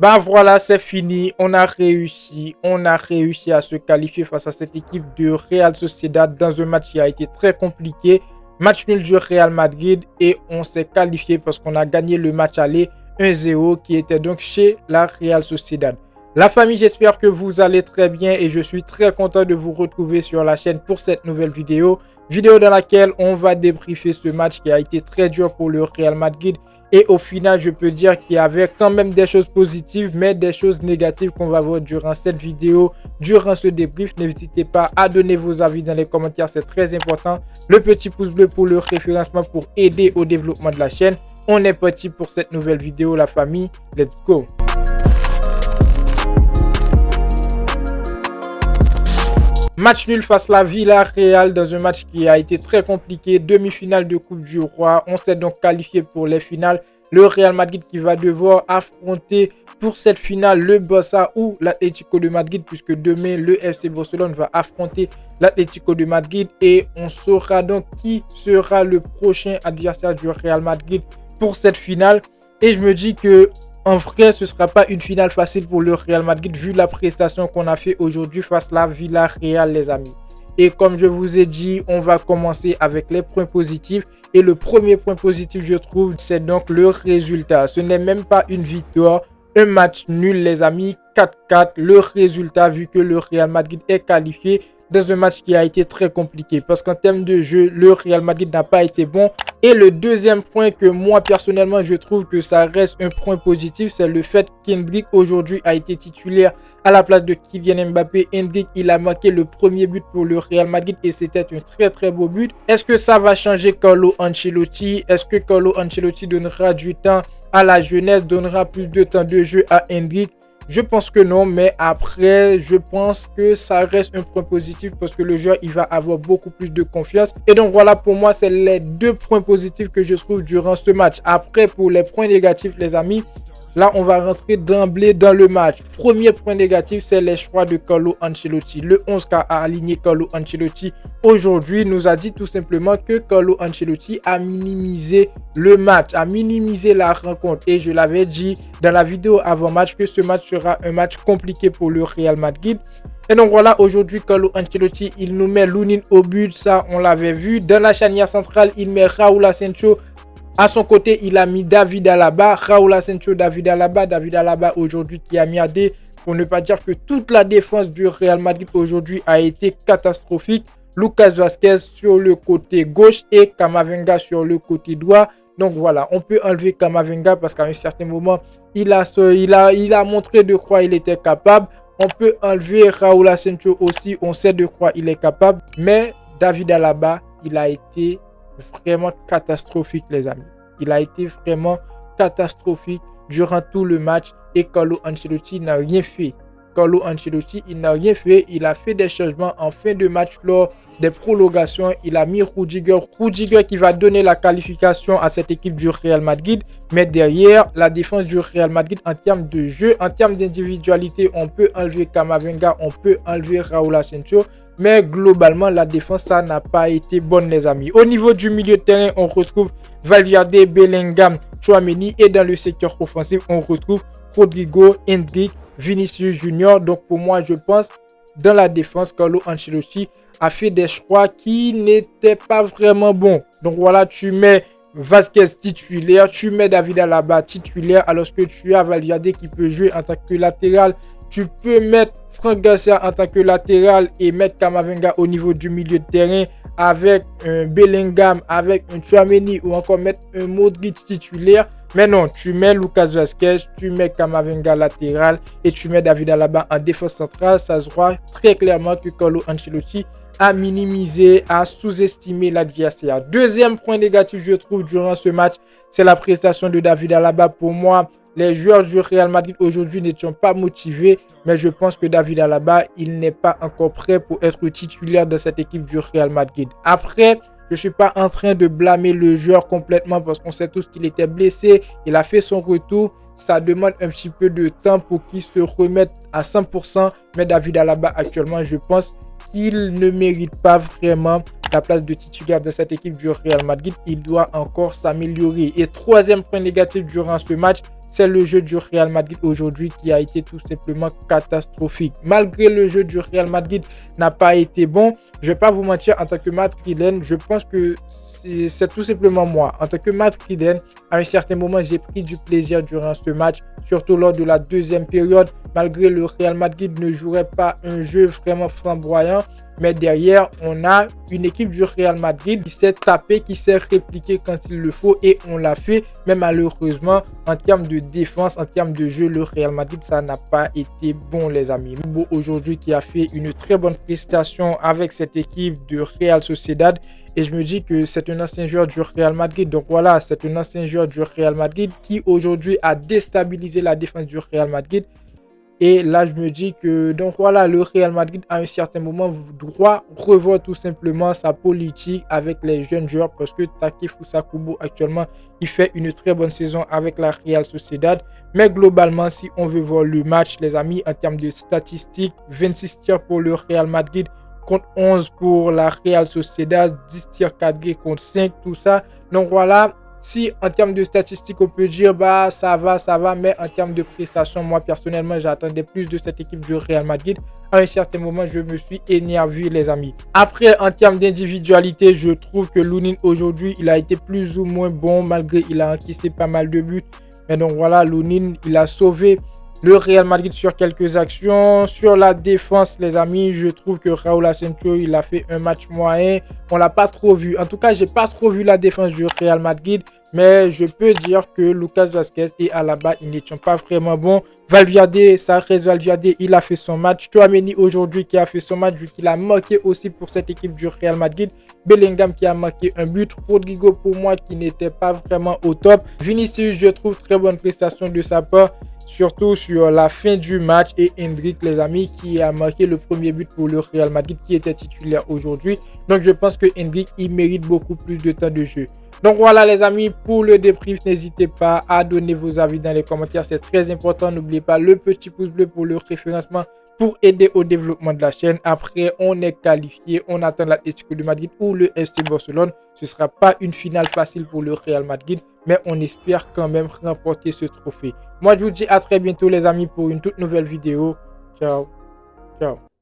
Bah voilà, c'est fini. On a réussi. On a réussi à se qualifier face à cette équipe de Real Sociedad dans un match qui a été très compliqué. Match nul du Real Madrid et on s'est qualifié parce qu'on a gagné le match aller 1-0 qui était donc chez la Real Sociedad. La famille, j'espère que vous allez très bien et je suis très content de vous retrouver sur la chaîne pour cette nouvelle vidéo. Vidéo dans laquelle on va débriefer ce match qui a été très dur pour le Real Madrid. Et au final, je peux dire qu'il y avait quand même des choses positives, mais des choses négatives qu'on va voir durant cette vidéo, durant ce débrief. N'hésitez pas à donner vos avis dans les commentaires, c'est très important. Le petit pouce bleu pour le référencement pour aider au développement de la chaîne. On est parti pour cette nouvelle vidéo, la famille. Let's go! Match nul face à la Villarreal dans un match qui a été très compliqué. Demi-finale de Coupe du Roi. On s'est donc qualifié pour les finales. Le Real Madrid qui va devoir affronter pour cette finale le Barça ou l'Atlético de Madrid, puisque demain le FC Barcelone va affronter l'Atlético de Madrid et on saura donc qui sera le prochain adversaire du Real Madrid pour cette finale. Et je me dis que en vrai, ce ne sera pas une finale facile pour le Real Madrid vu la prestation qu'on a fait aujourd'hui face à la Villarreal, les amis. Et comme je vous ai dit, on va commencer avec les points positifs. Et le premier point positif, je trouve, c'est donc le résultat. Ce n'est même pas une victoire, un match nul, les amis, 4-4. Le résultat, vu que le Real Madrid est qualifié dans un match qui a été très compliqué. Parce qu'en termes de jeu, le Real Madrid n'a pas été bon. Et le deuxième point que moi, personnellement, je trouve que ça reste un point positif, c'est le fait qu'Hendrick aujourd'hui a été titulaire à la place de Kylian Mbappé. Hendrick, il a marqué le premier but pour le Real Madrid et c'était un très très beau but. Est-ce que ça va changer Carlo Ancelotti? Est-ce que Carlo Ancelotti donnera du temps à la jeunesse, donnera plus de temps de jeu à Hendrick? Je pense que non, mais après, je pense que ça reste un point positif parce que le joueur, il va avoir beaucoup plus de confiance. Et donc voilà, pour moi, c'est les deux points positifs que je trouve durant ce match. Après, pour les points négatifs, les amis, là, on va rentrer d'emblée dans le match. Premier point négatif, c'est les choix de Carlo Ancelotti. Le 11 qu'a aligné Carlo Ancelotti aujourd'hui nous a dit tout simplement que Carlo Ancelotti a minimisé le match, a minimisé la rencontre. Et je l'avais dit dans la vidéo avant-match que ce match sera un match compliqué pour le Real Madrid. Et donc voilà, aujourd'hui, Carlo Ancelotti, il nous met Lunin au but. Ça, on l'avait vu. Dans la charnière centrale, il met Raúl Asensio. À son côté, il a mis David Alaba, Raúl Asensio, David Alaba aujourd'hui qui a mis à D, pour ne pas dire que toute la défense du Real Madrid aujourd'hui a été catastrophique. Lucas Vázquez sur le côté gauche et Camavinga sur le côté droit. Donc voilà, on peut enlever Camavinga parce qu'à un certain moment, il a montré de quoi il était capable. On peut enlever Raúl Asensio aussi, on sait de quoi il est capable. Mais David Alaba, il a été vraiment catastrophique, les amis. Il a été vraiment catastrophique durant tout le match et Carlo Ancelotti n'a rien fait. Carlo Ancelotti, il n'a rien fait. Il a fait des changements en fin de match lors des prolongations. Il a mis Rudiger qui va donner la qualification à cette équipe du Real Madrid. Mais derrière, la défense du Real Madrid en termes de jeu, en termes d'individualité, on peut enlever Camavinga, on peut enlever Raúl Asensio. Mais globalement, la défense, ça n'a pas été bonne, les amis. Au niveau du milieu de terrain, on retrouve Valverde, Bellingham, Tchouaméni. Et dans le secteur offensif, on retrouve Rodrigo, Hendrick, Vinicius Junior. Donc pour moi, je pense dans la défense, Carlo Ancelotti a fait des choix qui n'étaient pas vraiment bons. Donc voilà, tu mets Vázquez titulaire, tu mets David Alaba titulaire alors que tu as Valverde qui peut jouer en tant que latéral. Tu peux mettre Franck Garcia en tant que latéral et mettre Camavinga au niveau du milieu de terrain avec un Bellingham, avec un Tchouaméni ou encore mettre un Modric titulaire. Mais non, tu mets Lucas Vázquez, tu mets Camavinga latéral et tu mets David Alaba en défense centrale. Ça se voit très clairement que Carlo Ancelotti a minimisé, a sous-estimé l'adversaire. Deuxième point négatif, je trouve, durant ce match, c'est la prestation de David Alaba. Pour moi, les joueurs du Real Madrid aujourd'hui n'étaient pas motivés, mais je pense que David Alaba, il n'est pas encore prêt pour être titulaire de cette équipe du Real Madrid. Après, je ne suis pas en train de blâmer le joueur complètement parce qu'on sait tous qu'il était blessé. Il a fait son retour. Ça demande un petit peu de temps pour qu'il se remette à 100%. Mais David Alaba, actuellement, je pense qu'il ne mérite pas vraiment la place de titulaire de cette équipe du Real Madrid. Il doit encore s'améliorer. Et troisième point négatif durant ce match, c'est le jeu du Real Madrid aujourd'hui qui a été tout simplement catastrophique. Malgré le jeu du Real Madrid n'a pas été bon, je ne vais pas vous mentir, en tant que madrilène, je pense que c'est tout simplement moi. En tant que madrilène, à un certain moment, j'ai pris du plaisir durant ce match, surtout lors de la deuxième période. Malgré le Real Madrid ne jouerait pas un jeu vraiment flamboyant, mais derrière, on a une équipe du Real Madrid qui s'est tapée, qui s'est répliquée quand il le faut et on l'a fait. Mais malheureusement, en termes de défense, en termes de jeu, le Real Madrid, ça n'a pas été bon, les amis. Kubo aujourd'hui qui a fait une très bonne prestation avec cette équipe de Real Sociedad. Et je me dis que c'est un ancien joueur du Real Madrid. Donc voilà, c'est un ancien joueur du Real Madrid qui aujourd'hui a déstabilisé la défense du Real Madrid. Et là, je me dis que, donc voilà, le Real Madrid, à un certain moment, doit revoir tout simplement sa politique avec les jeunes joueurs parce que Takefusa Kubo, actuellement, il fait une très bonne saison avec la Real Sociedad. Mais globalement, si on veut voir le match, les amis, en termes de statistiques, 26 tirs pour le Real Madrid contre 11 pour la Real Sociedad, 10 tirs cadrés contre 5, tout ça. Donc voilà. Si en termes de statistiques, on peut dire bah ça va, mais en termes de prestations, moi personnellement, j'attendais plus de cette équipe du Real Madrid. À un certain moment, je me suis énervé, les amis. Après, en termes d'individualité, je trouve que Lunin aujourd'hui, il a été plus ou moins bon, malgré il a encaissé pas mal de buts. Mais donc voilà, Lunin, il a sauvé le Real Madrid sur quelques actions. Sur la défense, les amis, je trouve que Raúl Asensio, il a fait un match moyen. On l'a pas trop vu. En tout cas, j'ai pas trop vu la défense du Real Madrid. Mais je peux dire que Lucas Vazquez et Alaba, ils n'étaient pas vraiment bons. Valverde, Sarres Valverde, il a fait son match. Tchouaméni aujourd'hui qui a fait son match vu qu'il a marqué aussi pour cette équipe du Real Madrid. Bellingham qui a marqué un but. Rodrigo pour moi qui n'était pas vraiment au top. Vinicius, je trouve très bonne prestation de sa part. Surtout sur la fin du match et Endrick, les amis, qui a marqué le premier but pour le Real Madrid qui était titulaire aujourd'hui. Donc je pense que Endrick, il mérite beaucoup plus de temps de jeu. Donc voilà les amis, pour le débrief, n'hésitez pas à donner vos avis dans les commentaires, c'est très important. N'oubliez pas le petit pouce bleu pour le référencement pour aider au développement de la chaîne. Après, on est qualifié, on attend l'Atlético de Madrid ou le FC Barcelone. Ce ne sera pas une finale facile pour le Real Madrid, mais on espère quand même remporter ce trophée. Moi, je vous dis à très bientôt les amis pour une toute nouvelle vidéo. Ciao, ciao.